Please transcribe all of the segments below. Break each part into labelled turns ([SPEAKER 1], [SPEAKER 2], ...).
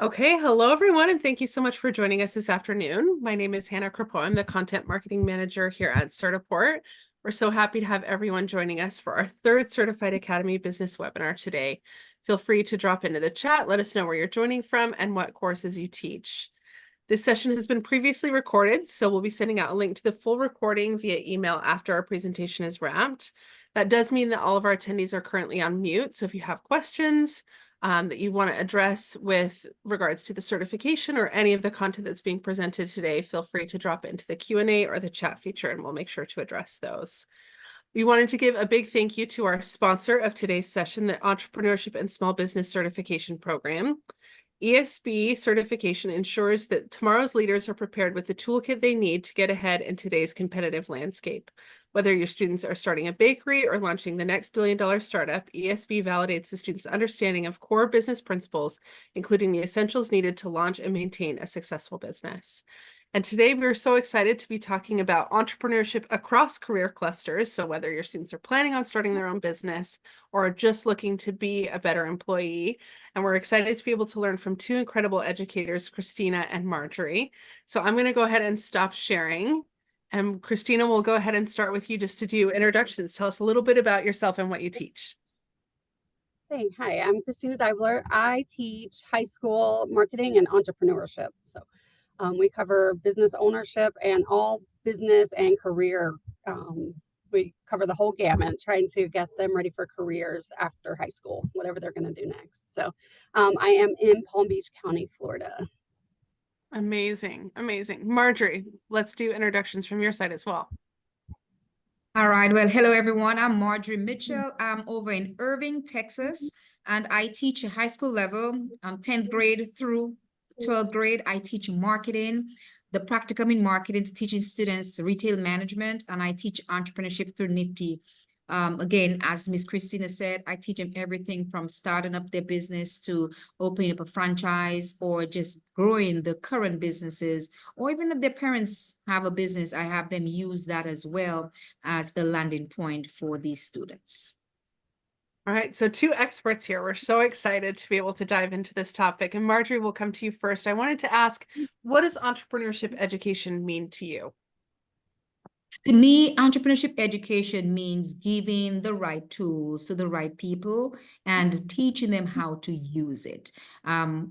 [SPEAKER 1] Okay, hello everyone, and thank you so much for joining us this afternoon. My name is Hannah Crapo. I'm the Content Marketing Manager here at Certiport. We're so happy to have everyone joining us for our third Certified Academy Business webinar today. Feel free to drop into the chat, let us know where you're joining from and what courses you teach. This session has been previously recorded, so we'll be sending out a link to the full recording via email after our presentation is wrapped. That does mean that all of our attendees are currently on mute, so if you have questions, that you want to address with regards to the certification or any of the content that's being presented today, feel free to drop it into the Q&A or the chat feature, and we'll make sure to address those. We wanted to give a big thank you to our sponsor of today's session, the Entrepreneurship and Small Business Certification Program. ESB certification ensures that tomorrow's leaders are prepared with the toolkit they need to get ahead in today's competitive landscape. Whether your students are starting a bakery or launching the next billion-dollar startup, ESB validates the students' understanding of core business principles, including the essentials needed to launch and maintain a successful business. And today we're so excited to be talking about entrepreneurship across career clusters. So whether your students are planning on starting their own business or just looking to be a better employee, and we're excited to be able to learn from two incredible educators, Christina and Marjorie. So I'm going to go ahead and stop sharing. And Christina, we'll go ahead and start with you just to do introductions. Tell us a little bit about yourself and what you teach.
[SPEAKER 2] Hey, hi, I'm Christina Divler. I teach high school marketing and entrepreneurship. So we cover business ownership and all business and career. We cover the whole gamut, trying to get them ready for careers after high school, whatever they're going to do next. So I am in Palm Beach County, Florida.
[SPEAKER 1] Amazing, amazing. Marjorie, let's do introductions from your side as well.
[SPEAKER 3] All right. Well, hello, everyone. I'm Marjorie Mitchell. I'm over in Irving, Texas, and I teach a high school level, 10th grade through 12th grade. I teach marketing, the practicum in marketing, teaching students retail management, and I teach entrepreneurship through Nifty. Again, as Miss Christina said, I teach them everything from starting up their business to opening up a franchise or just growing the current businesses, or even if their parents have a business, I have them use that as well as a landing point for these students.
[SPEAKER 1] All right, so two experts here. We're so excited to be able to dive into this topic. And Marjorie, will come to you first. I wanted to ask, what does entrepreneurship education mean to you?
[SPEAKER 3] To me, entrepreneurship education means giving the right tools to the right people and teaching them how to use it.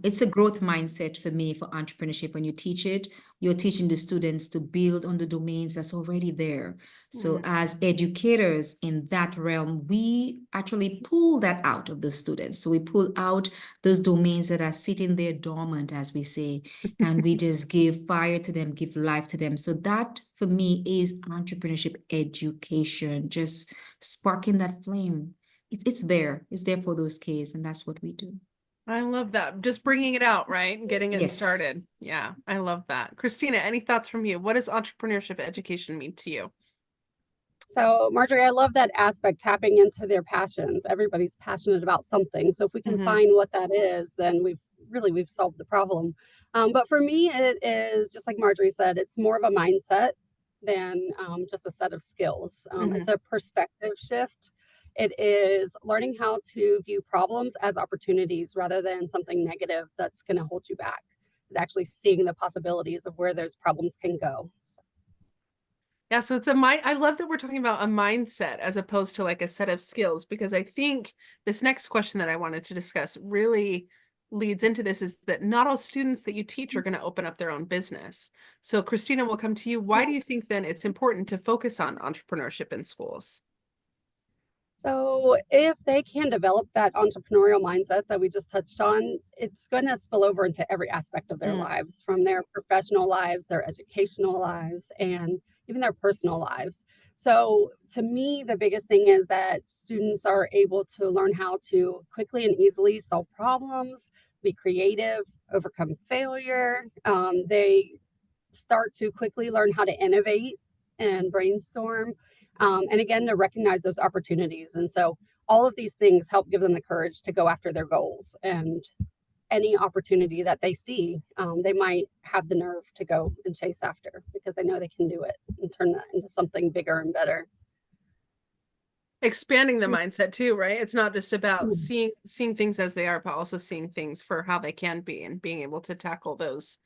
[SPEAKER 3] It's a growth mindset for me for entrepreneurship. When you teach it, you're teaching the students to build on the domains that's already there. So as educators in that realm, we actually pull that out of the students. So we pull out those domains that are sitting there dormant, as we say, and we just give fire to them, give life to them. So that for me is entrepreneurship education, just sparking that flame. It's there. It's there for those kids, and that's what we do.
[SPEAKER 1] I love that. Just bringing it out, right? And getting it
[SPEAKER 3] Yes.
[SPEAKER 1] started. Yeah, I love that. Christina, any thoughts from you? What does entrepreneurship education mean to you?
[SPEAKER 2] So, Marjorie, I love that aspect, tapping into their passions. Everybody's passionate about something. So if we can find what that is, then we've solved the problem. But for me, it is just like Marjorie said, it's more of a mindset than just a set of skills. It's a perspective shift. It is learning how to view problems as opportunities rather than something negative that's going to hold you back. It's actually seeing the possibilities of where those problems can go. So.
[SPEAKER 1] Yeah, so it's I love that we're talking about a mindset as opposed to like a set of skills, because I think this next question that I wanted to discuss really leads into this, is that not all students that you teach are going to open up their own business. So Christina, we'll come to you. Why do you think then it's important to focus on entrepreneurship in schools?
[SPEAKER 2] So if they can develop that entrepreneurial mindset that we just touched on, it's going to spill over into every aspect of their lives, from their professional lives, their educational lives, and even their personal lives. So to me, the biggest thing is that students are able to learn how to quickly and easily solve problems, be creative, overcome failure. They start to quickly learn how to innovate and brainstorm, and again, to recognize those opportunities. And so all of these things help give them the courage to go after their goals, and any opportunity that they see, they might have the nerve to go and chase after, because they know they can do it and turn that into something bigger and better.
[SPEAKER 1] expanding the mindset too, right? It's not just about seeing things as they are, but also seeing things for how they can be and being able to tackle those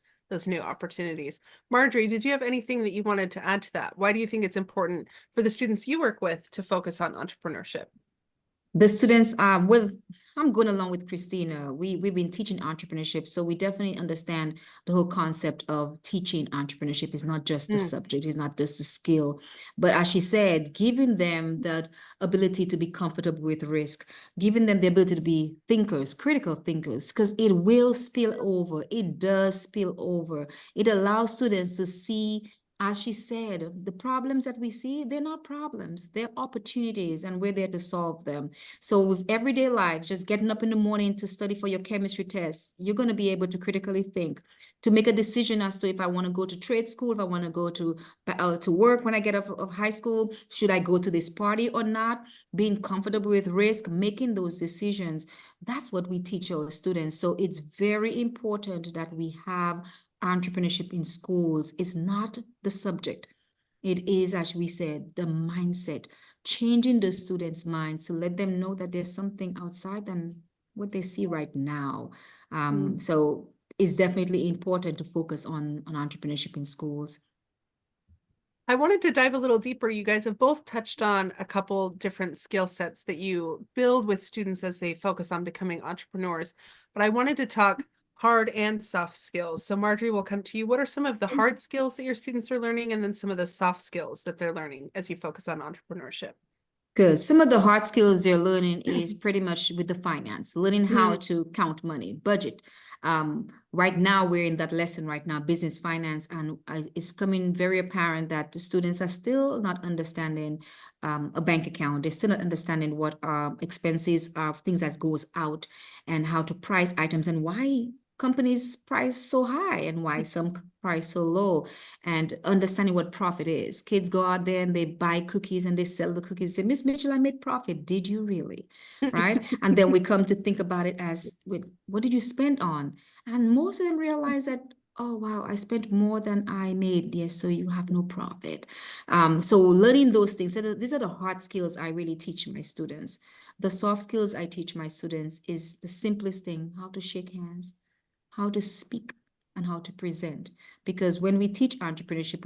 [SPEAKER 1] new opportunities. Marjorie, did you have anything that you wanted to add to that? Why do you think it's important for the students you work with to focus on entrepreneurship?
[SPEAKER 3] The students, well, I'm going along with Christina. We've been teaching entrepreneurship, so we definitely understand the whole concept of teaching entrepreneurship is not just the subject, it's not just the skill, but as she said, giving them that ability to be comfortable with risk, giving them the ability to be thinkers, critical thinkers, because it will spill over. It does spill over. It allows students to see, as she said, the problems that we see, they're not problems, they're opportunities, and we're there to solve them. So with everyday life, just getting up in the morning to study for your chemistry test, you're going to be able to critically think, to make a decision as to if I want to go to trade school, if I want to go to work when I get out of high school, should I go to this party or not? Being comfortable with risk, making those decisions. That's what we teach our students. So it's very important that we have entrepreneurship in schools. It's not the subject. It is, as we said, the mindset, changing the students' minds to let them know that there's something outside than what they see right now. So it's definitely important to focus on entrepreneurship in schools.
[SPEAKER 1] I wanted to dive a little deeper. You guys have both touched on a couple different skill sets that you build with students as they focus on becoming entrepreneurs, but I wanted to talk hard and soft skills. So Marjorie, will come to you. What are some of the hard skills that your students are learning, and then some of the soft skills that they're learning as you focus on entrepreneurship?
[SPEAKER 3] Good. Some of the hard skills they're learning is pretty much with the finance, learning how to count money, budget. Right now, we're in that lesson right now, business finance, and it's becoming very apparent that the students are still not understanding a bank account. They're still not understanding what expenses are, things that goes out, and how to price items, and why companies price so high and why some price so low, and understanding what profit is. Kids go out there and they buy cookies and they sell the cookies. Say, Miss Mitchell, I made profit. Did you really? Right? And then we come to think about it as, what did you spend on? And most of them realize that, oh, wow, I spent more than I made. Yes, so you have no profit. So learning those things, these are the hard skills I really teach my students. The soft skills I teach my students is the simplest thing, how to shake hands, how to speak, and how to present. Because when we teach entrepreneurship,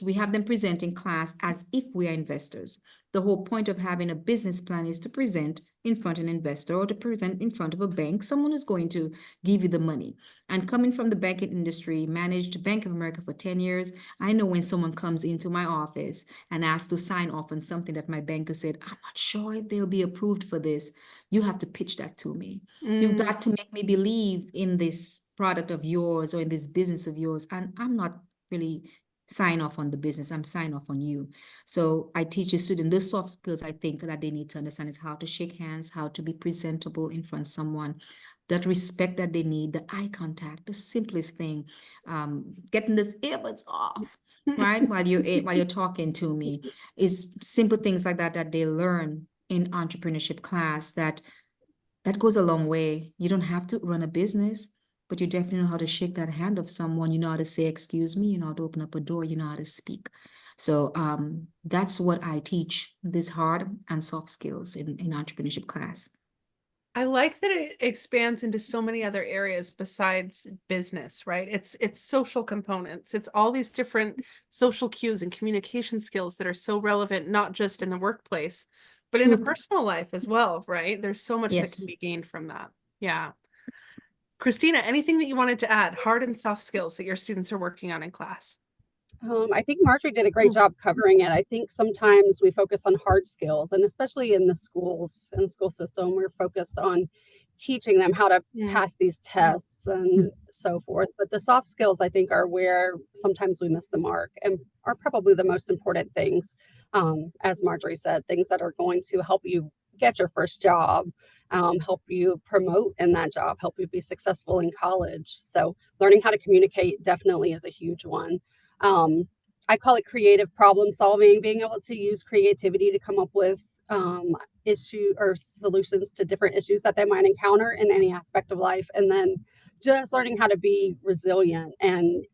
[SPEAKER 3] we have them present in class as if we are investors. The whole point of having a business plan is to present in front of an investor or to present in front of a bank, someone who's going to give you the money. And coming from the banking industry, managed Bank of America for 10 years, I know when someone comes into my office and asks to sign off on something that my banker said, I'm not sure if they'll be approved for this, you have to pitch that to me. You've got to make me believe in this product of yours or in this business of yours. And I'm not really sign off on the business. I'm sign off on you. So I teach a student the soft skills I think that they need to understand is how to shake hands, how to be presentable in front of someone, that respect that they need, the eye contact, the simplest thing, getting this earbuds off, right? While you're talking to me, is simple things like that they learn in entrepreneurship class that goes a long way. You don't have to run a business, but you definitely know how to shake that hand of someone. You know how to say, excuse me, you know how to open up a door, you know how to speak. So that's what I teach, these hard and soft skills in entrepreneurship class.
[SPEAKER 1] I like that it expands into so many other areas besides business, right? It's social components. It's all these different social cues and communication skills that are so relevant, not just in the workplace, but in a
[SPEAKER 3] True.
[SPEAKER 1] personal life as well, right? There's so much that can
[SPEAKER 3] Yes.
[SPEAKER 1] be gained from that. Yeah. Christina, anything that you wanted to add, hard and soft skills that your students are working on in class?
[SPEAKER 2] I think Marjorie did a great job covering it. I think sometimes we focus on hard skills, and especially in the schools, in the school system, we're focused on teaching them how to pass these tests and so forth. But the soft skills, I think, are where sometimes we miss the mark and are probably the most important things. As Marjorie said, things that are going to help you get your first job, help you promote in that job, help you be successful in college. So learning how to communicate definitely is a huge one. I call it creative problem solving, being able to use creativity to come up with issue or solutions to different issues that they might encounter in any aspect of life. And then just learning how to be resilient and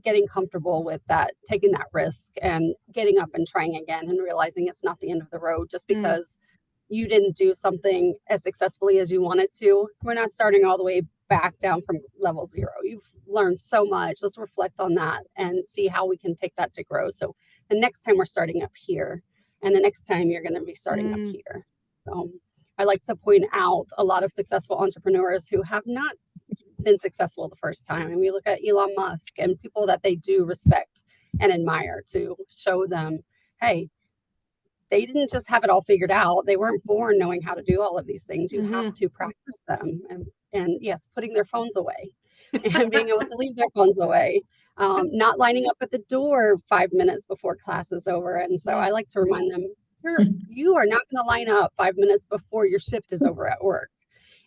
[SPEAKER 2] getting comfortable with that, taking that risk and getting up and trying again and realizing it's not the end of the road just
[SPEAKER 1] Mm.
[SPEAKER 2] because you didn't do something as successfully as you wanted to. We're not starting all the way back down from level 0. You've learned so much. Let's reflect on that and see how we can take that to grow. So the next time we're starting up here, and the next time you're going to be starting up here. So I like to point out a lot of successful entrepreneurs who have not been successful the first time. And we look at Elon Musk and people that they do respect and admire to show them, hey, they didn't just have it all figured out. They weren't born knowing how to do all of these things. You have to practice them. And yes, putting their phones away and being able to leave their phones away, not lining up at the door 5 minutes before class is over. And so I like to remind them, you are not going to line up 5 minutes before your shift is over at work.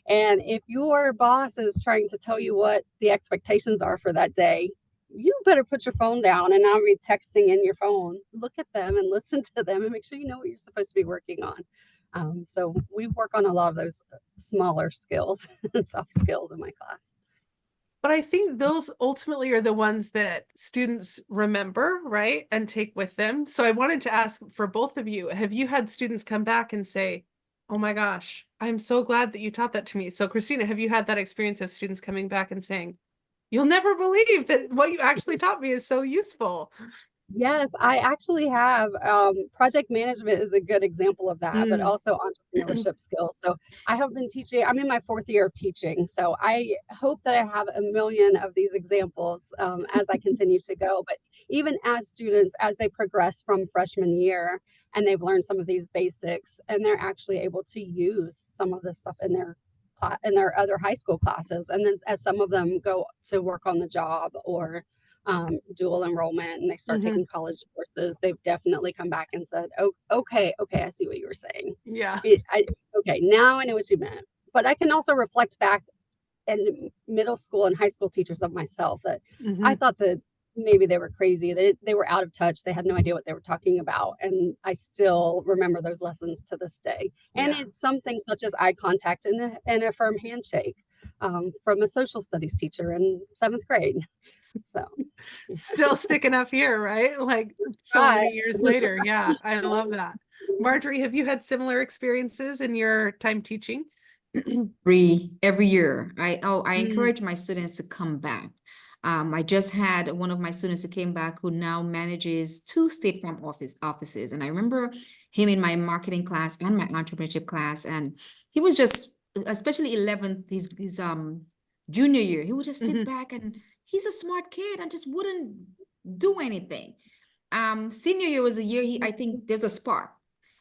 [SPEAKER 2] And if your boss is trying to tell you what the expectations are for that day, you better put your phone down and not be texting in your phone. Look at them and listen to them and make sure you know what you're supposed to be working on. So we work on a lot of those smaller skills and soft skills in my class.
[SPEAKER 1] But I think those ultimately are the ones that students remember, right? And take with them. So I wanted to ask for both of you, have you had students come back and say, oh my gosh, I'm so glad that you taught that to me. So Christina, have you had that experience of students coming back and saying, you'll never believe that what you actually taught me is so useful?
[SPEAKER 2] Yes, I actually have. Project management is a good example of that, but also entrepreneurship skills. So I have been teaching, I'm in my 4th year of teaching. So I hope that I have a million of these examples as I continue to go. But even as students, as they progress from freshman year and they've learned some of these basics and they're actually able to use some of this stuff in their other high school classes. And then as some of them go to work on the job or dual enrollment and they start taking college courses, they've definitely come back and said, oh, okay, I see what you were saying.
[SPEAKER 1] Yeah.
[SPEAKER 2] Okay, now I know what you meant. But I can also reflect back in middle school and high school teachers of myself that I thought that maybe they were crazy. They were out of touch. They had no idea what they were talking about. And I still remember those lessons to this day. And it's something such as eye contact and a firm handshake from a social studies teacher in 7th grade. So
[SPEAKER 1] Still sticking up here, right? Like so many years later. Yeah, I love that. Marjorie, have you had similar experiences in your time teaching?
[SPEAKER 3] Every year. I encourage my students to come back. I just had one of my students who came back who now manages 2 State Farm offices. And I remember him in my marketing class and my entrepreneurship class. And he was just, especially 11th, his junior year, he would just sit back and he's a smart kid and just wouldn't do anything. Senior year was a year I think there's a spark,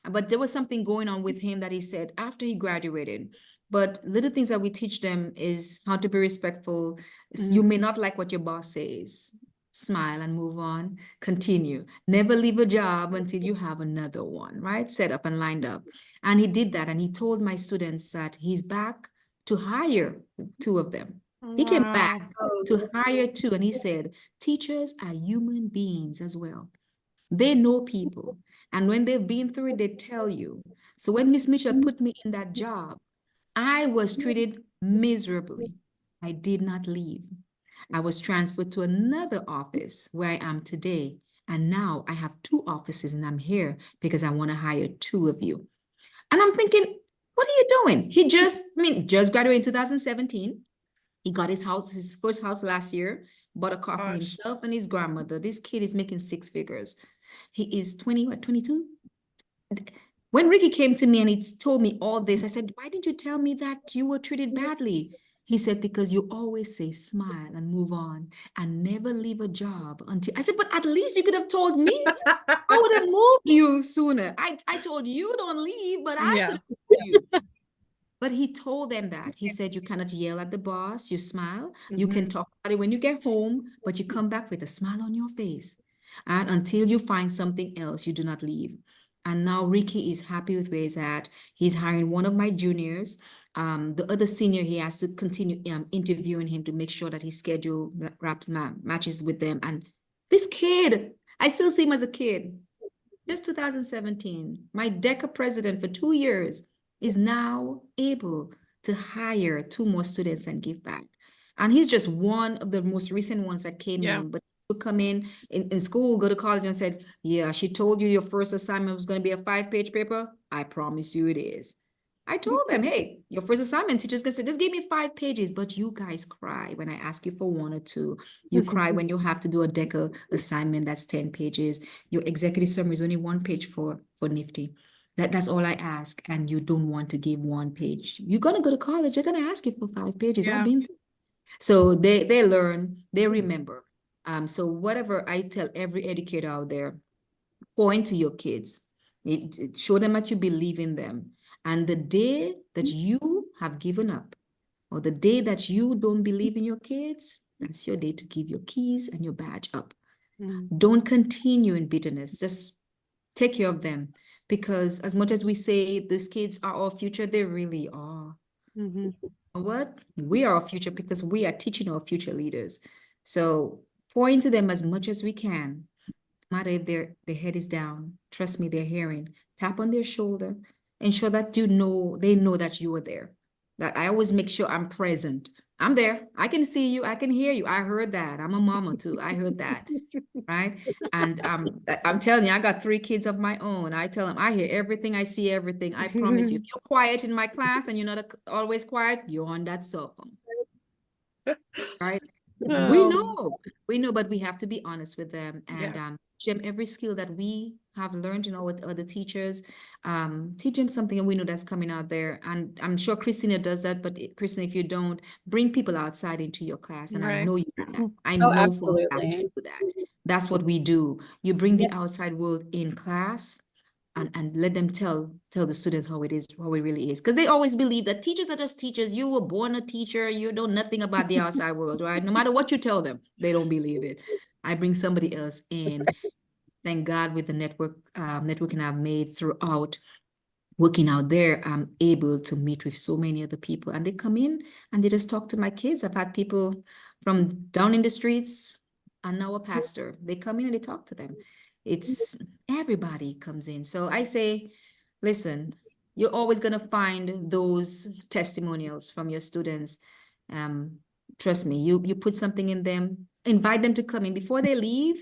[SPEAKER 3] but there was something going on with him that he said after he graduated. But little things that we teach them is how to be respectful. You may not like what your boss says. Smile and move on. Continue. Never leave a job until you have another one, right? Set up and lined up. And he did that. And he told my students that he's back to hire 2 of them. He came back to hire 2. And he said, teachers are human beings as well. They know people. And when they've been through it, they tell you. So when Miss Mitchell put me in that job, I was treated miserably. I did not leave. I was transferred to another office where I am today. And now I have 2 offices and I'm here because I want to hire 2 of you. And I'm thinking, what are you doing? He just graduated in 2017. He got his first house last year, bought a car for himself and his grandmother. This kid is making 6 figures. He is 22? When Ricky came to me and he told me all this, I said, why didn't you tell me that you were treated badly? He said, because you always say smile and move on and never leave a job until I said, but at least you could have told me. I would have moved you sooner. I told you don't leave, but I could have moved you. But he told them that. He said, you cannot yell at the boss. You smile. You can talk about it when you get home, but you come back with a smile on your face. And until you find something else, you do not leave. And now Ricky is happy with where he's at. He's hiring one of my juniors. The other senior, he has to continue interviewing him to make sure that his schedule matches with them. And this kid, I still see him as a kid. Just 2017, my DECA president for 2 years is now able to hire 2 more students and give back. And he's just one of the most recent ones that came
[SPEAKER 1] Yeah.
[SPEAKER 3] in, but to come in school, go to college and said, yeah, she told you your first assignment was going to be a 5-page paper. I promise you it is. I told them, hey, your first assignment, teacher's gonna say, just give me 5 pages, but you guys cry when I ask you for 1 or 2. You cry when you have to do a DECA assignment that's 10 pages. Your executive summary is only 1 page for Nifty. That's all I ask, and you don't want to give 1 page. You're gonna go to college, they're gonna ask you for 5 pages. I've
[SPEAKER 1] Yeah.
[SPEAKER 3] been so they learn, they remember. So whatever I tell every educator out there, point to your kids. Show them that you believe in them. And the day that you have given up, or the day that you don't believe in your kids, that's your day to give your keys and your badge up.
[SPEAKER 1] Mm.
[SPEAKER 3] Don't continue in bitterness. Just take care of them. Because as much as we say these kids are our future, they really are.
[SPEAKER 1] Mhm.
[SPEAKER 3] What? We are our future because we are teaching our future leaders. So point to them as much as we can. No matter if their head is down, trust me, they're hearing. Tap on their shoulder. Ensure that they know that you are there. That I always make sure I'm present. I'm there. I can see you. I can hear you. I heard that. I'm a mama too. I heard that. Right. And I'm telling you, I got 3 kids of my own. I tell them I hear everything, I see everything. I promise you, if you're quiet in my class and you're not always quiet, you're on that cell phone. Right. We
[SPEAKER 1] Oh,
[SPEAKER 3] know, but we have to be honest with them and
[SPEAKER 1] yeah.
[SPEAKER 3] teach them every skill that we have learned, with other teachers. Teach them something, and we know that's coming out there. And I'm sure Christina does that, but Christina, if you don't, bring people outside into your class. And I
[SPEAKER 1] Right.
[SPEAKER 3] know you do that. I
[SPEAKER 2] Oh,
[SPEAKER 3] know for a fact you
[SPEAKER 2] absolutely.
[SPEAKER 3] do that. That's what we do. You bring
[SPEAKER 2] Yeah.
[SPEAKER 3] the outside world in class and let them tell the students how it is, how it really is. Because they always believe that teachers are just teachers. You were born a teacher. You know nothing about the outside world, right? No matter what you tell them, they don't believe it. I bring somebody else in. Thank God with the networking I've made throughout working out there, I'm able to meet with so many other people, and they come in and they just talk to my kids. I've had people from down in the streets and now a pastor. They come in and they talk to them. It's everybody comes in. So I say, listen, you're always going to find those testimonials from your students. Um, Trust me, you put something in them, invite them to come in before they leave,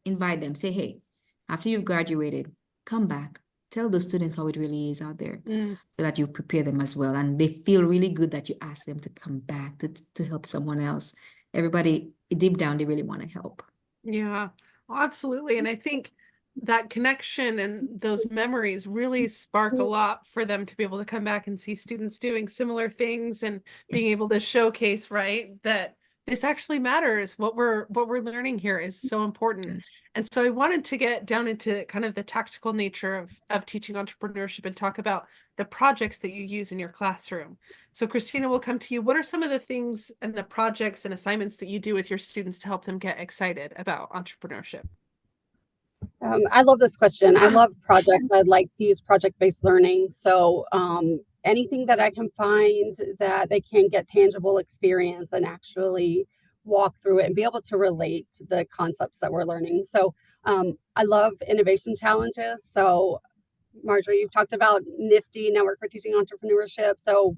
[SPEAKER 3] invite them, say, hey, after you've graduated, come back. Tell the students how it really is out there
[SPEAKER 1] Mm.
[SPEAKER 3] so that you prepare them as well. And they feel really good that you ask them to come back to help someone else. Everybody, deep down, they really want to help.
[SPEAKER 1] Yeah, absolutely. And I think that connection and those memories really spark a lot for them to be able to come back and see students doing similar things and being
[SPEAKER 3] Yes,
[SPEAKER 1] able to showcase, right, that this actually matters. What we're learning here is so important.
[SPEAKER 3] yes.
[SPEAKER 1] And so I wanted to get down into kind of the tactical nature of teaching entrepreneurship and talk about the projects that you use in your classroom. So Christina, will come to you. What are some of the things and the projects and assignments that you do with your students to help them get excited about entrepreneurship?
[SPEAKER 2] I love this question. I love projects. I'd like to use project-based learning. So anything that I can find that they can get tangible experience and actually walk through it and be able to relate to the concepts that we're learning. So I love innovation challenges. So Marjorie, you've talked about Nifty Network for Teaching Entrepreneurship. So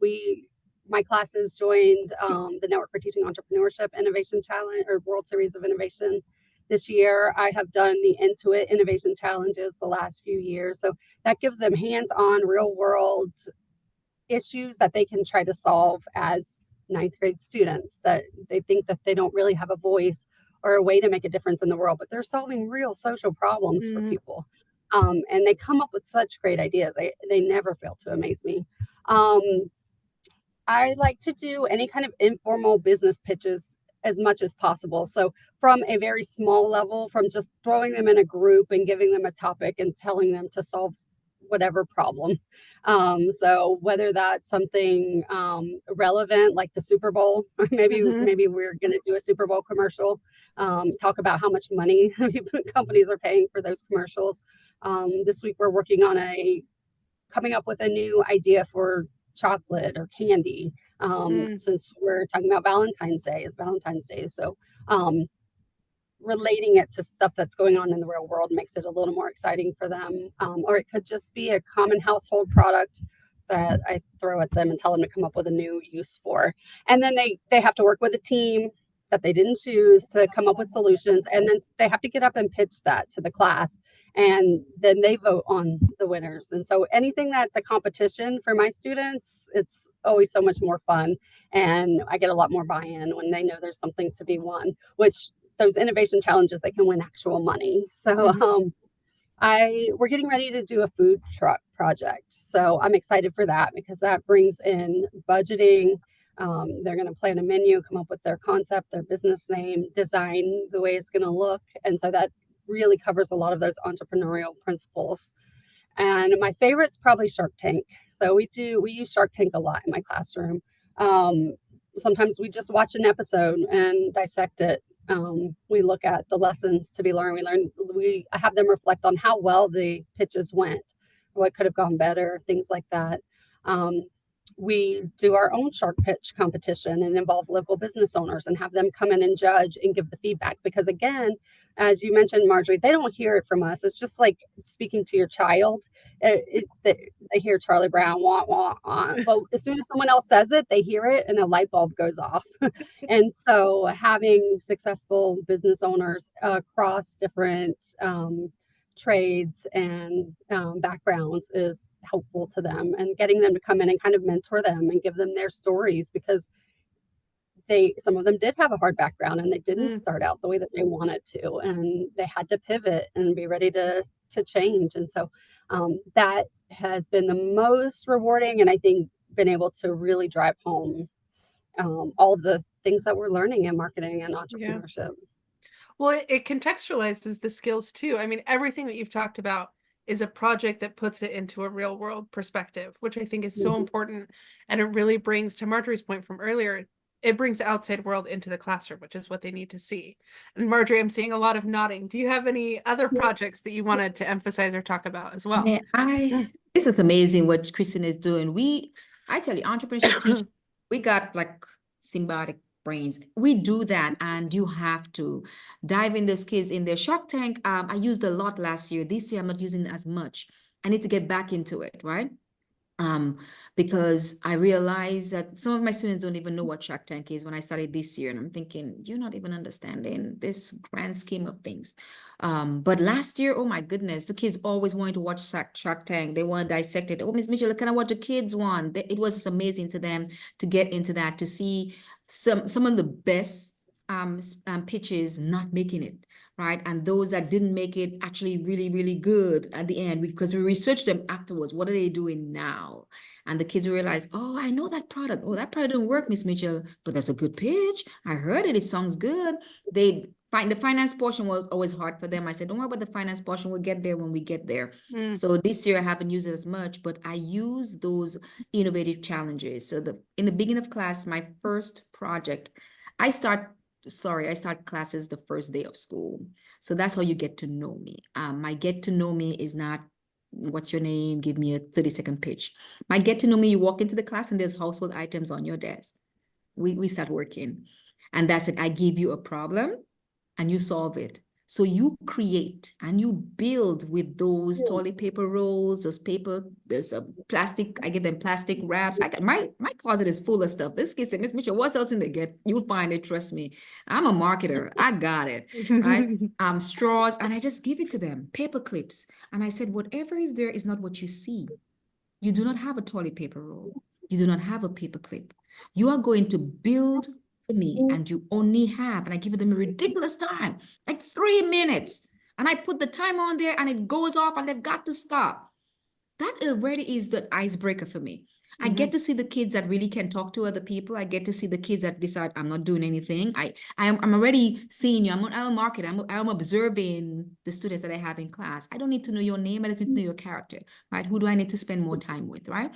[SPEAKER 2] my classes joined the Network for Teaching Entrepreneurship Innovation Challenge or World Series of Innovation this year. I have done the Intuit Innovation Challenges the last few years. So that gives them hands-on real world issues that they can try to solve as ninth grade students that they think that they don't really have a voice or a way to make a difference in the world, but they're solving real social problems for
[SPEAKER 1] Mm,
[SPEAKER 2] people. And they come up with such great ideas. They never fail to amaze me. Um, I like to do any kind of informal business pitches as much as possible. So, from a very small level, from just throwing them in a group and giving them a topic and telling them to solve whatever problem. So, whether that's something relevant like the Super Bowl, or
[SPEAKER 1] mhm,
[SPEAKER 2] maybe we're going to do a Super Bowl commercial, talk about how much money companies are paying for those commercials. This week, we're working on coming up with a new idea for chocolate or candy.
[SPEAKER 1] mm,
[SPEAKER 2] Since we're talking about Valentine's Day, it's Valentine's Day. So um, relating it to stuff that's going on in the real world makes it a little more exciting for them. Or it could just be a common household product that I throw at them and tell them to come up with a new use for. And then they have to work with a team that they didn't choose to come up with solutions. And then they have to get up and pitch that to the class. And then they vote on the winners. And so anything that's a competition for my students, it's always so much more fun. And I get a lot more buy-in when they know there's something to be won, which those innovation challenges, they can win actual money. So we're getting ready to do a food truck project. So I'm excited for that because that brings in budgeting. They're going to plan a menu, come up with their concept, their business name, design the way it's going to look. And so that really covers a lot of those entrepreneurial principles. And my favorite's probably Shark Tank. So we use Shark Tank a lot in my classroom. Sometimes we just watch an episode and dissect it. We look at the lessons to be learned. We have them reflect on how well the pitches went, what could have gone better, things like that. We do our own shark pitch competition and involve local business owners and have them come in and judge and give the feedback. Because again, as you mentioned, Marjorie, they don't hear it from us. It's just like speaking to your child. They hear Charlie Brown, wah, wah, wah. But as soon as someone else says it, they hear it and a light bulb goes off. And so having successful business owners across different trades and backgrounds is helpful to them, and getting them to come in and kind of mentor them and give them their stories, because some of them did have a hard background and they didn't start out the way that they wanted to, and they had to pivot and be ready to change. And so that has been the most rewarding, and I think been able to really drive home all of the things that we're learning in marketing and entrepreneurship.
[SPEAKER 1] Well, it contextualizes the skills too. I mean, everything that you've talked about is a project that puts it into a real world perspective, which I think is so important. And it really brings, to Marjorie's point from earlier, it brings the outside world into the classroom, which is what they need to see. And Marjorie, I'm seeing a lot of nodding. Do you have any other projects that you wanted to emphasize or talk about as well?
[SPEAKER 3] Yeah, this is amazing what Kristen is doing. I tell you, entrepreneurship teach, we got like symbiotic brains. We do that, and you have to dive in those kids in their Shark Tank. I used a lot last year. This year, I'm not using it as much. I need to get back into it, right? Because I realized that some of my students don't even know what Shark Tank is when I started this year. And I'm thinking, you're not even understanding this grand scheme of things. But last year, oh my goodness, the kids always wanted to watch Shark Tank. They want to dissect it. Oh, Miss Mitchell, can I watch the kids one? It was just amazing to them to get into that, to see some of the best pitches not making it. Right. And those that didn't make it actually really, really good at the end, because we researched them afterwards. What are they doing now? And the kids realize, oh, I know that product. Oh, that product didn't work, Miss Mitchell, but that's a good pitch. I heard it. It sounds good. The finance portion was always hard for them. I said, don't worry about the finance portion. We'll get there when we get there. So this year I haven't used it as much, but I use those innovative challenges. So in the beginning of class, my first project, I start classes the first day of school. So that's how you get to know me. My get to know me is not, what's your name? Give me a 30-second pitch. My get to know me, you walk into the class and there's household items on your desk. We start working. And that's it. I give you a problem and you solve it. So you create and you build with those toilet paper rolls, there's a plastic, I get them plastic wraps. My closet is full of stuff. This kid said, Miss Mitchell, what's else in there? You'll find it, trust me. I'm a marketer. I got it, right? Straws, and I just give it to them, paper clips. And I said, whatever is there is not what you see. You do not have a toilet paper roll. You do not have a paper clip. You are going to build for me, and you only have, and I give them a ridiculous time, like 3 minutes. And I put the timer on there and it goes off and they've got to stop. That already is the icebreaker for me. I get to see the kids that really can talk to other people. I get to see the kids that decide I'm not doing anything. I'm already seeing you. I'm a marketer. I'm observing the students that I have in class. I don't need to know your name. I just need to know your character, right? Who do I need to spend more time with, right?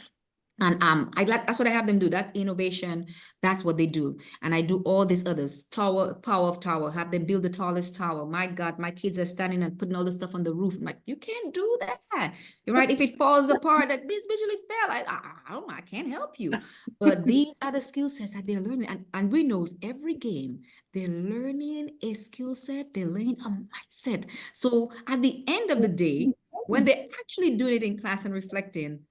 [SPEAKER 3] And that's what I have them do. That innovation, that's what they do. And I do all these others. Power of tower, have them build the tallest tower. My God, my kids are standing and putting all the stuff on the roof. I'm like, you can't do that. You're right. If it falls apart, like this visually fell. I can't help you. But these are the skill sets that they're learning. And we know every game, they're learning a skill set, they're learning a mindset. So at the end of the day, when they're actually doing it in class and reflecting,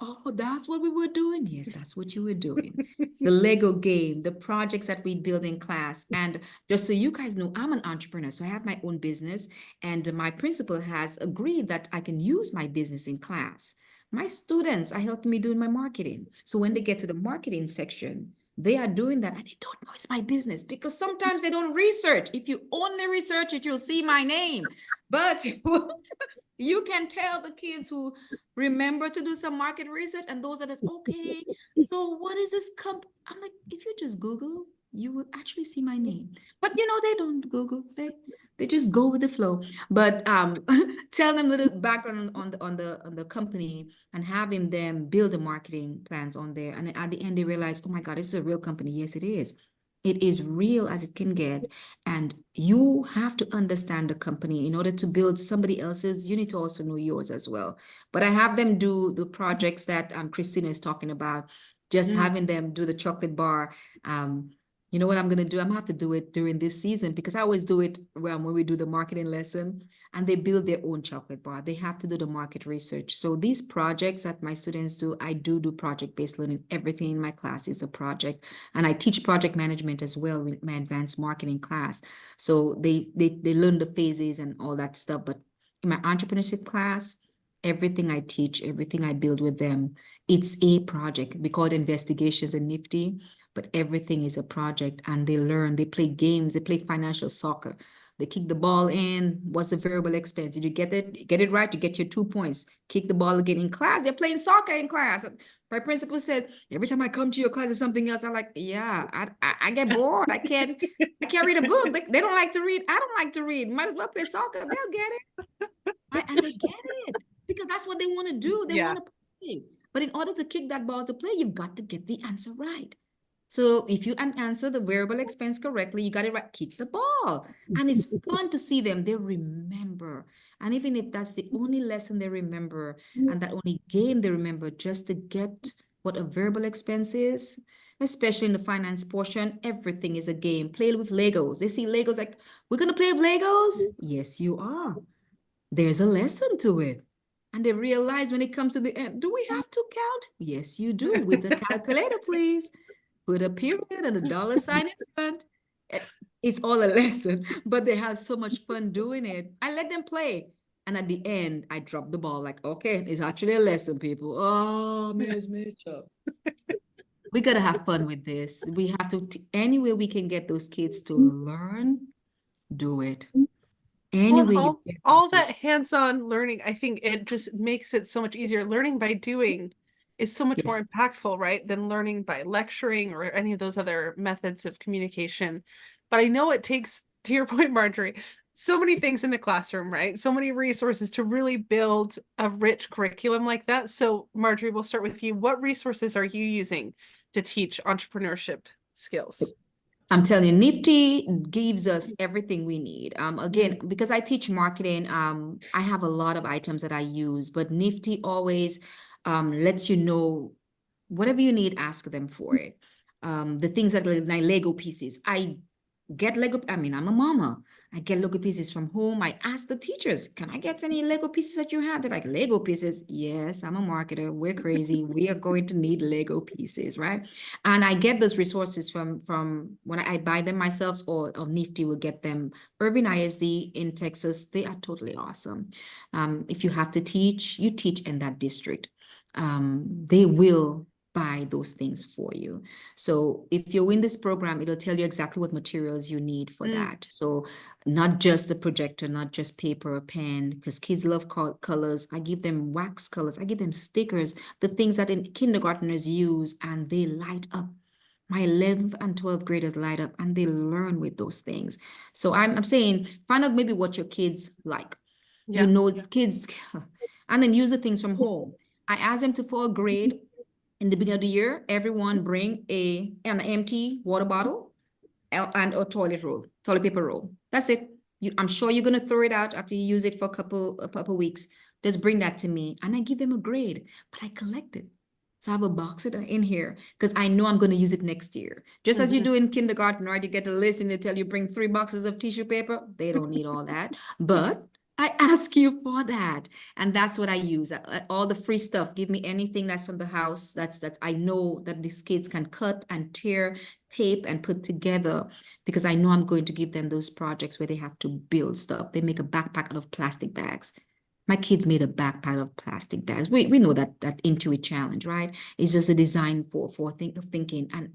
[SPEAKER 3] Oh, that's what we were doing. Yes, that's what you were doing. The Lego game, the projects that we build in class. And just so you guys know, I'm an entrepreneur, so I have my own business, and my principal has agreed that I can use my business in class. My students are helping me doing my marketing. So when they get to the marketing section, they are doing that and they don't know it's my business because sometimes they don't research. If you only research it, you'll see my name. But you can tell the kids who remember to do some market research and those that is okay. So what is this I'm like, if you just Google, you will actually see my name. But they don't Google. They just go with the flow. But tell them a little background on the company and having them build the marketing plans on there. And at the end they realize, oh my God, this is a real company. Yes, it is. It is real as it can get. And you have to understand the company in order to build somebody else's. You need to also know yours as well. But I have them do the projects that Christina is talking about, just having them do the chocolate bar. You know what I'm going to do? I'm going to have to do it during this season because I always do it when we do the marketing lesson and they build their own chocolate bar. They have to do the market research. So these projects that my students do, I do project-based learning. Everything in my class is a project. And I teach project management as well with my advanced marketing class. So they learn the phases and all that stuff. But in my entrepreneurship class, everything I teach, everything I build with them, it's a project. We call it investigations and nifty, but everything is a project and they learn, they play games, they play financial soccer. They kick the ball in. What's the variable expense? Did you get it? Get it right, you get your 2 points. Kick the ball again in class. They're playing soccer in class. My principal says, every time I come to your class, there's something else. I'm like, yeah, I get bored. I can't read a book. They don't like to read. I don't like to read. Might as well play soccer. They'll get it. Right? And they get it because that's what they want to do. They want to play. But in order to kick that ball to play, you've got to get the answer right. So if you answer the variable expense correctly, you got it right, kick the ball. And it's fun to see them. They remember. And even if that's the only lesson they remember and that only game they remember, just to get what a variable expense is, especially in the finance portion, everything is a game. Play with Legos. They see Legos like, we're going to play with Legos? Yes, you are. There's a lesson to it. And they realize when it comes to the end, do we have to count? Yes, you do. With the calculator, please. Put a period and a dollar sign in front. It's all a lesson, but they have so much fun doing it. I let them play. And at the end, I drop the ball like, okay, it's actually a lesson, people. Oh, Ms. Mitchell. We got to have fun with this. We have to, any way we can get those kids to learn, do it. Any way you get
[SPEAKER 1] all that hands-on learning, I think it just makes it so much easier. Learning by doing is so much more impactful, right, than learning by lecturing or any of those other methods of communication. But I know it takes, to your point, Marjorie, so many things in the classroom, right? So many resources to really build a rich curriculum like that. So Marjorie, we'll start with you. What resources are you using to teach entrepreneurship skills?
[SPEAKER 3] I'm telling you, Nifty gives us everything we need. Again, because I teach marketing, I have a lot of items that I use, but Nifty always lets you know whatever you need, ask them for it. The things that like my Lego pieces, I get Lego. I mean, I'm a mama. I get Lego pieces from home. I ask the teachers, can I get any Lego pieces that you have? They're like, Lego pieces? Yes, I'm a marketer. We're crazy. We are going to need Lego pieces, right? And I get those resources from when I buy them myself, or Nifty will get them. Irving ISD in Texas, they are totally awesome. If you have to teach, you teach in that district. They will buy those things for you. So if you're in this program, it'll tell you exactly what materials you need for that. So not just the projector, not just paper or pen, because kids love colors. I give them wax colors. I give them stickers, the things that in kindergartners use, and they light up. My 11th and 12th graders light up and they learn with those things. So I'm saying, find out maybe what your kids like. Kids, and then use the things from home. I ask them to, for a grade, in the beginning of the year, everyone bring an empty water bottle and a toilet paper roll. That's it. I'm sure you're gonna throw it out after you use it for a couple weeks. Just bring that to me, and I give them a grade. But I collect it, so I have a box in here because I know I'm gonna use it next year. Just as you do in kindergarten, right? You get a list and they tell you bring 3 boxes of tissue paper. They don't need all that, but I ask you for that. And that's what I use. All the free stuff. Give me anything that's from the house that's I know that these kids can cut and tear, tape and put together because I know I'm going to give them those projects where they have to build stuff. They make a backpack out of plastic bags. My kids made a backpack out of plastic bags. We know that Intuit challenge, right? It's just a design for thinking. And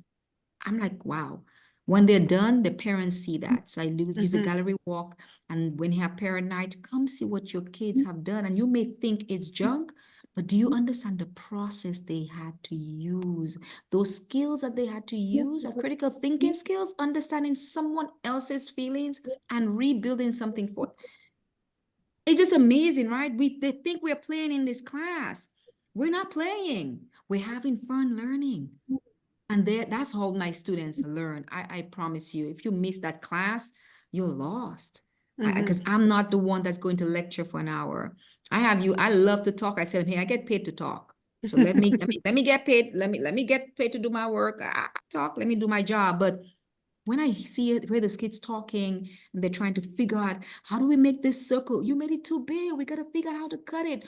[SPEAKER 3] I'm like, wow. When they're done, the parents see that. So I use a
[SPEAKER 1] Mhm.
[SPEAKER 3] gallery walk. And when you have parent night, come see what your kids have done. And you may think it's junk, but do you understand the process they had to use? Those skills that they had to use are critical thinking skills, understanding someone else's feelings and rebuilding something for. It's just amazing, right? They think we're playing in this class. We're not playing. We're having fun learning. And that's how my students learn. I promise you, if you miss that class, you're lost. Because
[SPEAKER 1] Mhm.
[SPEAKER 3] I'm not the one that's going to lecture for an hour. I love to talk. I tell them, hey, I get paid to talk. So let me get paid. Let me get paid to do my work. I talk, let me do my job. But when I see it where the kids talking and they're trying to figure out how do we make this circle? You made it too big. We gotta figure out how to cut it.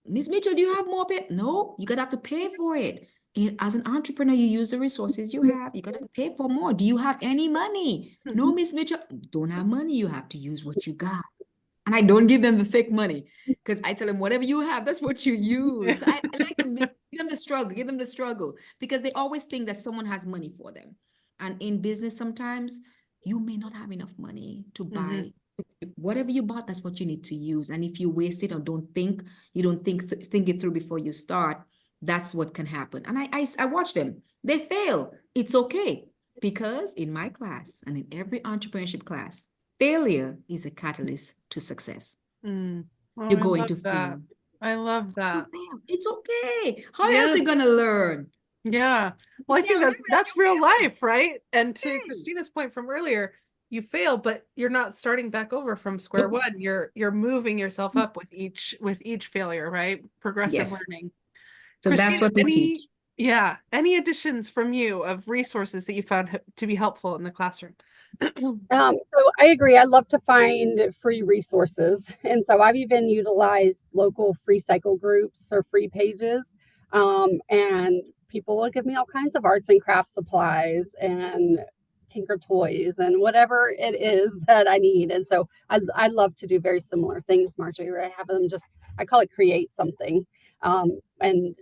[SPEAKER 3] Miss Mitchell, do you have more pay? No, you gotta have to pay for it. And as an entrepreneur, you use the resources you have. You gotta pay for more. Do you have any money? No, Miss Mitchell, don't have money. You have to use what you got. And I don't give them the fake money because I tell them whatever you have, that's what you use. I like to give them the struggle, give them the struggle because they always think that someone has money for them. And in business, sometimes you may not have enough money to
[SPEAKER 1] Mhm.
[SPEAKER 3] buy whatever you bought, that's what you need to use. And if you waste it or don't think, you don't think it through before you start, that's what can happen. And I watch them. They fail. It's okay. Because in my class and in every entrepreneurship class, failure is a catalyst to success.
[SPEAKER 1] Mm. Oh,
[SPEAKER 3] You're
[SPEAKER 1] I
[SPEAKER 3] going
[SPEAKER 1] love
[SPEAKER 3] to
[SPEAKER 1] that.
[SPEAKER 3] fail.
[SPEAKER 1] I love
[SPEAKER 3] You
[SPEAKER 1] that.
[SPEAKER 3] fail. It's okay. How else
[SPEAKER 1] Yeah.
[SPEAKER 3] are you gonna learn?
[SPEAKER 1] Yeah. Well,
[SPEAKER 3] You
[SPEAKER 1] I
[SPEAKER 3] can't
[SPEAKER 1] think
[SPEAKER 3] learn
[SPEAKER 1] that's
[SPEAKER 3] without
[SPEAKER 1] real
[SPEAKER 3] you failing.
[SPEAKER 1] life, right? And to
[SPEAKER 3] Yes.
[SPEAKER 1] Christina's point from earlier, you fail, but you're not starting back over from square
[SPEAKER 3] Nope.
[SPEAKER 1] one. You're moving yourself up with each failure, right? Progressive
[SPEAKER 3] Yes.
[SPEAKER 1] learning.
[SPEAKER 3] So that's
[SPEAKER 1] Christina,
[SPEAKER 3] what we
[SPEAKER 1] any
[SPEAKER 3] teach.
[SPEAKER 1] yeah, any additions from you of resources that you found to be helpful in the classroom?
[SPEAKER 2] So I agree. I love to find free resources. And so I've even utilized local free cycle groups or free pages. And people will give me all kinds of arts and crafts supplies and tinker toys and whatever it is that I need. And so I love to do very similar things, Marjorie, where I have them just, I call it create something. And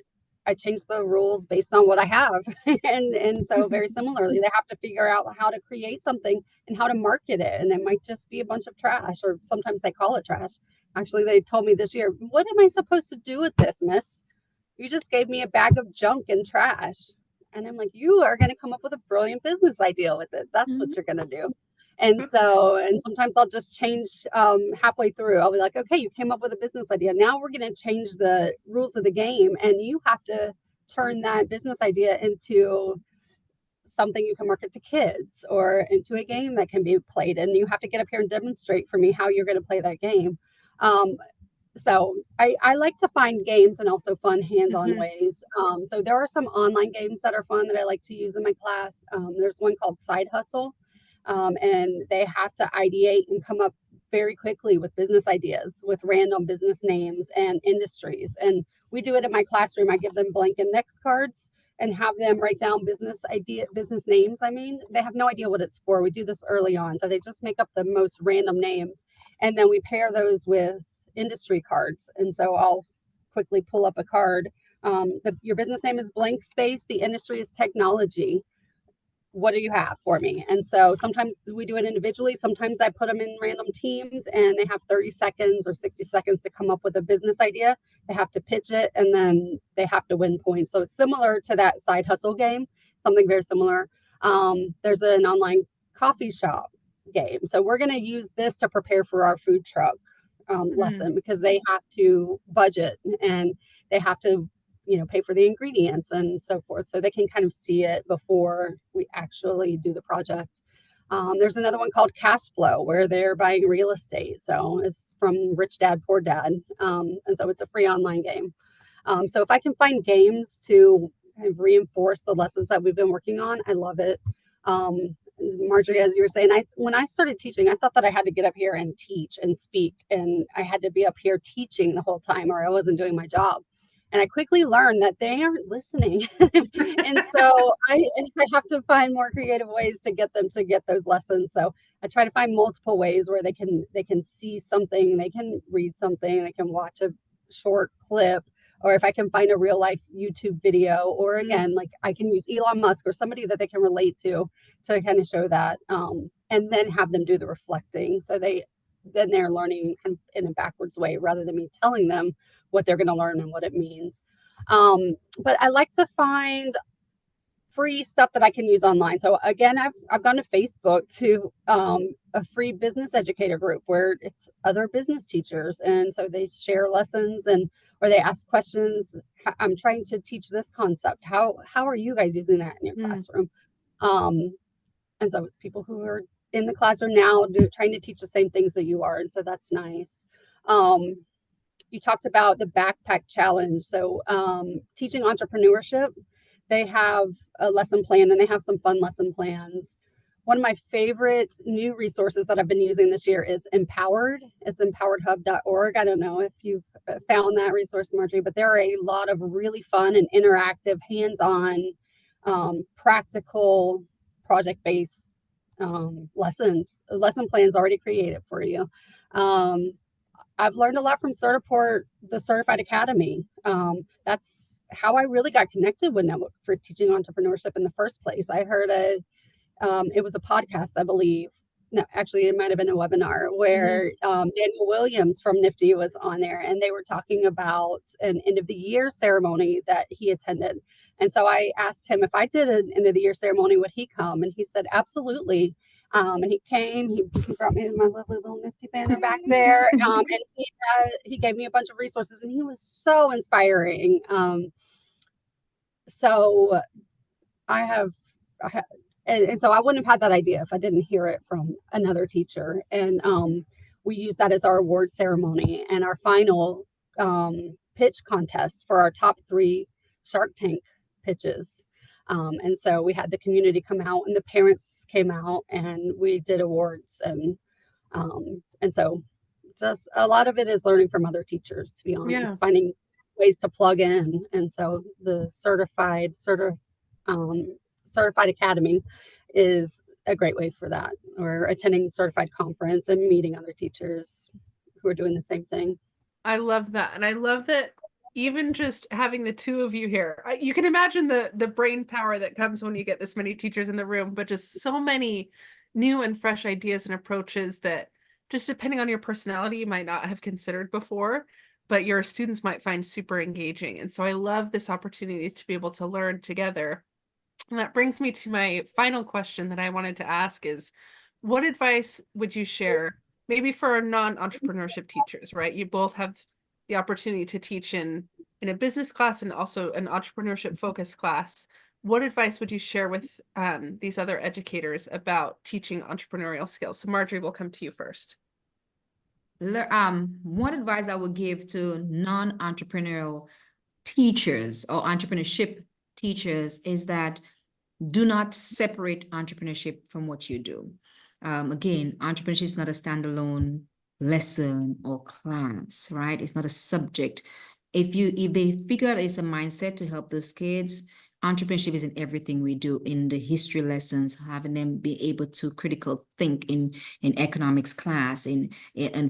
[SPEAKER 2] I change the rules based on what I have. And so very similarly, they have to figure out how to create something and how to market it. And it might just be a bunch of trash, or sometimes they call it trash. Actually, they told me this year, what am I supposed to do with this, miss? You just gave me a bag of junk and trash. And I'm like, you are going to come up with a brilliant business idea with it. That's what
[SPEAKER 3] Mhm.
[SPEAKER 2] you're going to do. And sometimes I'll just change halfway through. I'll be like, okay, you came up with a business idea. Now we're going to change the rules of the game, and you have to turn that business idea into something you can market to kids or into a game that can be played. And you have to get up here and demonstrate for me how you're going to play that game. Um, so I like to find games and also fun hands-on
[SPEAKER 1] Mhm.
[SPEAKER 2] ways. So there are some online games that are fun that I like to use in my class. There's one called Side Hustle, and they have to ideate and come up very quickly with business ideas, with random business names and industries. And we do it in my classroom. I give them blank index cards and have them write down business names. I mean, they have no idea what it's for. We do this early on, so they just make up the most random names, and then we pair those with industry cards. And so I'll quickly pull up a card. Your business name is blank space. The industry is technology. What do you have for me? And so sometimes we do it individually. Sometimes I put them in random teams and they have 30 seconds or 60 seconds to come up with a business idea. They have to pitch it and then they have to win points. So similar to that side hustle game, something very similar. There's an online coffee shop game. So we're going to use this to prepare for our food truck
[SPEAKER 1] Mm.
[SPEAKER 2] lesson because they have to budget and they have to pay for the ingredients and so forth. So they can kind of see it before we actually do the project. There's another one called Cash Flow where they're buying real estate. So it's from Rich Dad, Poor Dad. And so it's a free online game. So if I can find games to kind of reinforce the lessons that we've been working on, I love it. Marjorie, as you were saying, when I started teaching, I thought that I had to get up here and teach and speak, and I had to be up here teaching the whole time, or I wasn't doing my job. And I quickly learned that they aren't listening, and so I have to find more creative ways to get them to get those lessons. So I try to find multiple ways where they can see something, they can read something, they can watch a short clip, or if I can find a real life YouTube video, or again, like I can use Elon Musk or somebody that they can relate to kind of show that, and then have them do the reflecting. So they're learning in a backwards way rather than me telling them what they're going to learn and what it means. But I like to find free stuff that I can use online. So again, I've gone to Facebook to a free business educator group where it's other business teachers, and so they share lessons or they ask questions. I'm trying to teach this concept. How are you guys using that in your classroom? And so it's people who are in the classroom now trying to teach the same things that you are, and so that's nice. You talked about the backpack challenge. So teaching entrepreneurship, they have a lesson plan and they have some fun lesson plans. One of my favorite new resources that I've been using this year is Empowered. It's empoweredhub.org. I don't know if you've found that resource, Marjorie, but there are a lot of really fun and interactive, hands-on, practical, project-based lesson plans already created for you. I've learned a lot from Certiport, the Certified Academy. That's how I really got connected with Network for teaching entrepreneurship in the first place. I heard it was a podcast, I believe. No, actually, it might have been a webinar where Daniel Williams from Nifty was on there, and they were talking about an end of the year ceremony that he attended. And so I asked him if I did an end of the year ceremony, would he come? And he said, absolutely. And he came, he brought me my lovely little Nifty banner back there. And he gave me a bunch of resources, and he was so inspiring. So I have, and so I wouldn't have had that idea if I didn't hear it from another teacher. And we use that as our award ceremony and our final pitch contest for our top 3 Shark Tank pitches. And so we had the community come out and the parents came out and we did awards. And so just a lot of it is learning from other teachers, to be honest, finding ways to plug in. And so the Certified Academy is a great way for that, or attending certified conference and meeting other teachers who are doing the same thing.
[SPEAKER 1] I love that. And I love that even just having the 2 of you here, you can imagine the brain power that comes when you get this many teachers in the room, but just so many new and fresh ideas and approaches that just depending on your personality, you might not have considered before, but your students might find super engaging. And so I love this opportunity to be able to learn together. And that brings me to my final question that I wanted to ask is, what advice would you share, maybe for our non-entrepreneurship teachers, right? You both have the opportunity to teach in a business class and also an entrepreneurship focused class. What advice would you share with these other educators about teaching entrepreneurial skills? So Marjorie, will come to you first.
[SPEAKER 3] One advice I would give to non-entrepreneurial teachers or entrepreneurship teachers is that do not separate entrepreneurship from what you do. Again, entrepreneurship is not a standalone lesson or class, right? It's not a subject. If they figure out it's a mindset to help those kids, entrepreneurship is in everything we do, in the history lessons, having them be able to critical think in economics class, in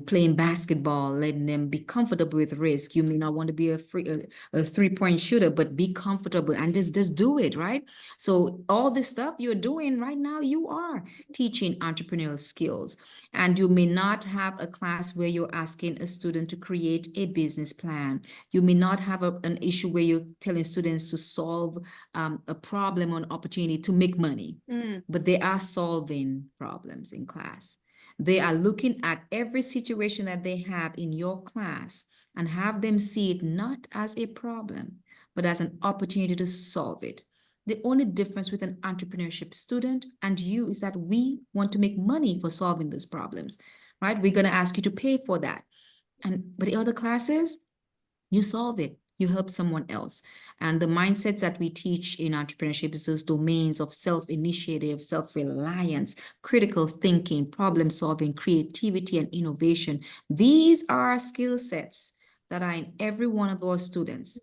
[SPEAKER 3] playing basketball, letting them be comfortable with risk. You may not want to be a 3-point shooter, but be comfortable and just do it, right? So all this stuff you're doing right now, you are teaching entrepreneurial skills. And you may not have a class where you're asking a student to create a business plan. You may not have an issue where you're telling students to solve a problem or an opportunity to make money, but they are solving problems in class. They are looking at every situation that they have in your class and have them see it not as a problem, but as an opportunity to solve it. The only difference with an entrepreneurship student and you is that we want to make money for solving those problems, right? We're going to ask you to pay for that. But the other classes, you solve it. you help someone else. And the mindsets that we teach in entrepreneurship is those domains of self-initiative, self-reliance, critical thinking, problem solving, creativity, and innovation. These are skill sets that are in every one of our students.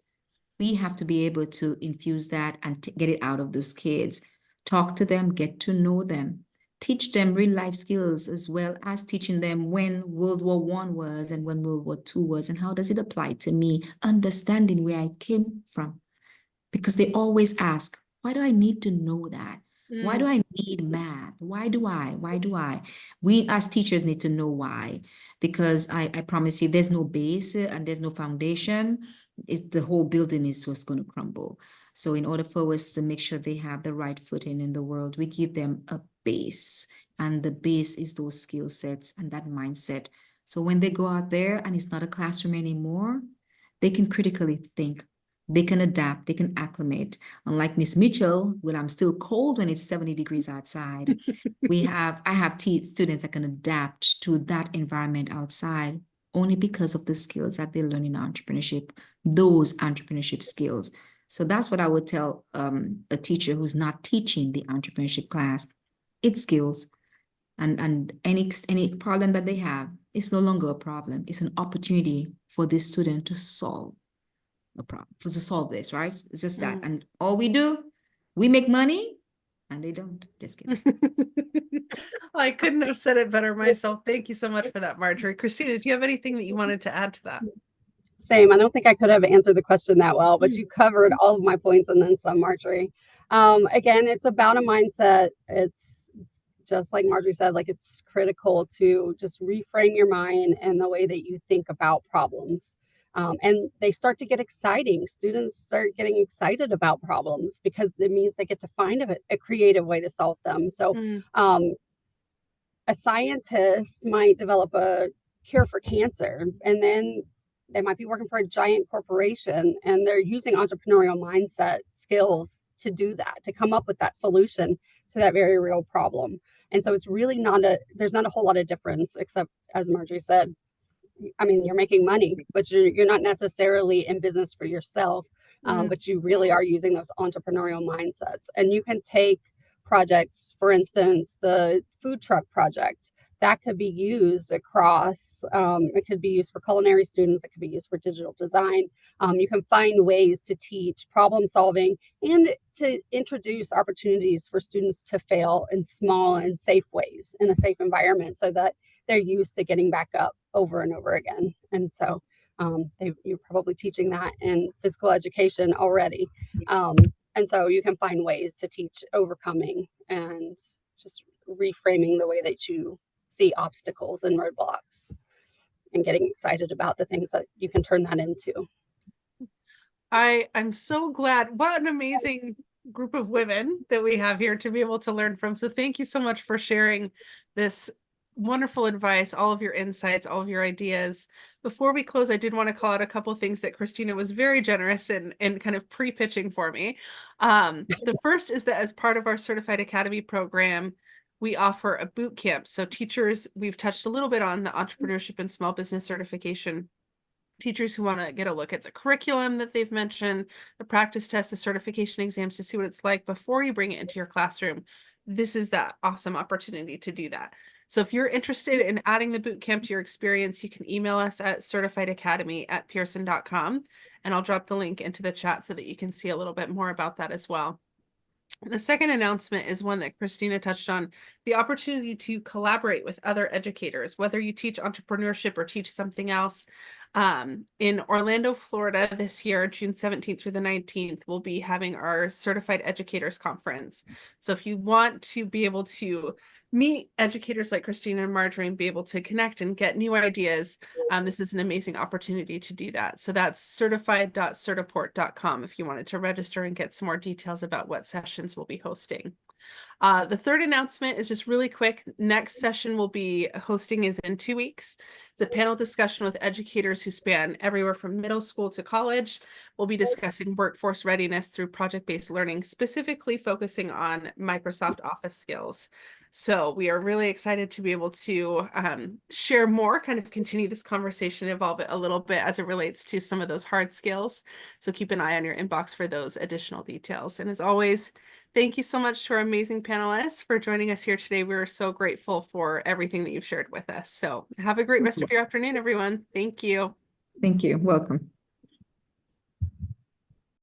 [SPEAKER 3] We have to be able to infuse that and get it out of those kids. Talk to them, get to know them, teach them real life skills, as well as teaching them when World War I was and when World War II was, and how does it apply to me, understanding where I came from. Because they always ask, why do I need to know that? Why do I need math? Why do I? Why do I? We as teachers need to know why. Because I promise you, there's no base and there's no foundation. The whole building is just going to crumble. So in order for us to make sure they have the right footing in the world, we give them a base. And the base is those skill sets and that mindset. So when they go out there and it's not a classroom anymore, they can critically think. They can adapt, they can acclimate. Unlike Miss Mitchell, when I'm still cold when it's 70 degrees outside, I have students that can adapt to that environment outside only because of the skills that they learn in entrepreneurship, those entrepreneurship skills. So that's what I would tell a teacher who's not teaching the entrepreneurship class. It's skills. And any problem that they have, it's no longer a problem. It's an opportunity for this student to solve a problem, to solve this, right? It's just that. And all we do, we make money and they don't. Just kidding.
[SPEAKER 1] I couldn't have said it better myself. Thank you so much for that, Marjorie. Christina, do you have anything that you wanted to add to that?
[SPEAKER 2] Same. I don't think I could have answered the question that well, but you covered all of my points and then some, Marjorie. Again, it's about a mindset. It's just like Marjorie said, like it's critical to just reframe your mind and the way that you think about problems. And they start to get exciting. Students start getting excited about problems because it means they get to find a creative way to solve them. So a scientist might develop a cure for cancer, and then they might be working for a giant corporation and they're using entrepreneurial mindset skills to do that, to come up with that solution to that very real problem. And so it's really there's not a whole lot of difference, except as Marjorie said, I mean, you're making money, but you're not necessarily in business for yourself, but you really are using those entrepreneurial mindsets. And you can take projects, for instance, the food truck project, that could be used across, it could be used for culinary students, it could be used for digital design. You can find ways to teach problem solving and to introduce opportunities for students to fail in small and safe ways in a safe environment so that they're used to getting back up over and over again. And so you're probably teaching that in physical education already. And so you can find ways to teach overcoming and just reframing the way that you see obstacles and roadblocks and getting excited about the things that you can turn that into.
[SPEAKER 1] I'm so glad. What an amazing group of women that we have here to be able to learn from. So thank you so much for sharing this wonderful advice, all of your insights, all of your ideas. Before we close, I did want to call out a couple of things that Christina was very generous in kind of pre-pitching for me. The first is that as part of our Certified Academy program, we offer a boot camp. So teachers, we've touched a little bit on the entrepreneurship and small business certification. Teachers who want to get a look at the curriculum that they've mentioned, the practice tests, the certification exams to see what it's like before you bring it into your classroom. This is that awesome opportunity to do that. So if you're interested in adding the boot camp to your experience, you can email us at certifiedacademy@pearson.com, and I'll drop the link into the chat so that you can see a little bit more about that as well. The second announcement is one that Christina touched on, the opportunity to collaborate with other educators, whether you teach entrepreneurship or teach something else. In Orlando, Florida this year, June 17th through the 19th, we'll be having our Certified Educators Conference. So if you want to be able to meet educators like Christina and Marjorie and be able to connect and get new ideas, this is an amazing opportunity to do that. So that's certified.certiport.com if you wanted to register and get some more details about what sessions we'll be hosting. The third announcement is just really quick. Next session we'll be hosting is in 2 weeks. It's a panel discussion with educators who span everywhere from middle school to college. We'll be discussing workforce readiness through project-based learning, specifically focusing on Microsoft Office skills. So we are really excited to be able to share more, kind of continue this conversation, evolve it a little bit as it relates to some of those hard skills. So keep an eye on your inbox for those additional details. And as always, thank you so much to our amazing panelists for joining us here today. We're so grateful for everything that you've shared with us. So have a great rest of your afternoon, everyone. Thank you.
[SPEAKER 3] Thank you. Welcome.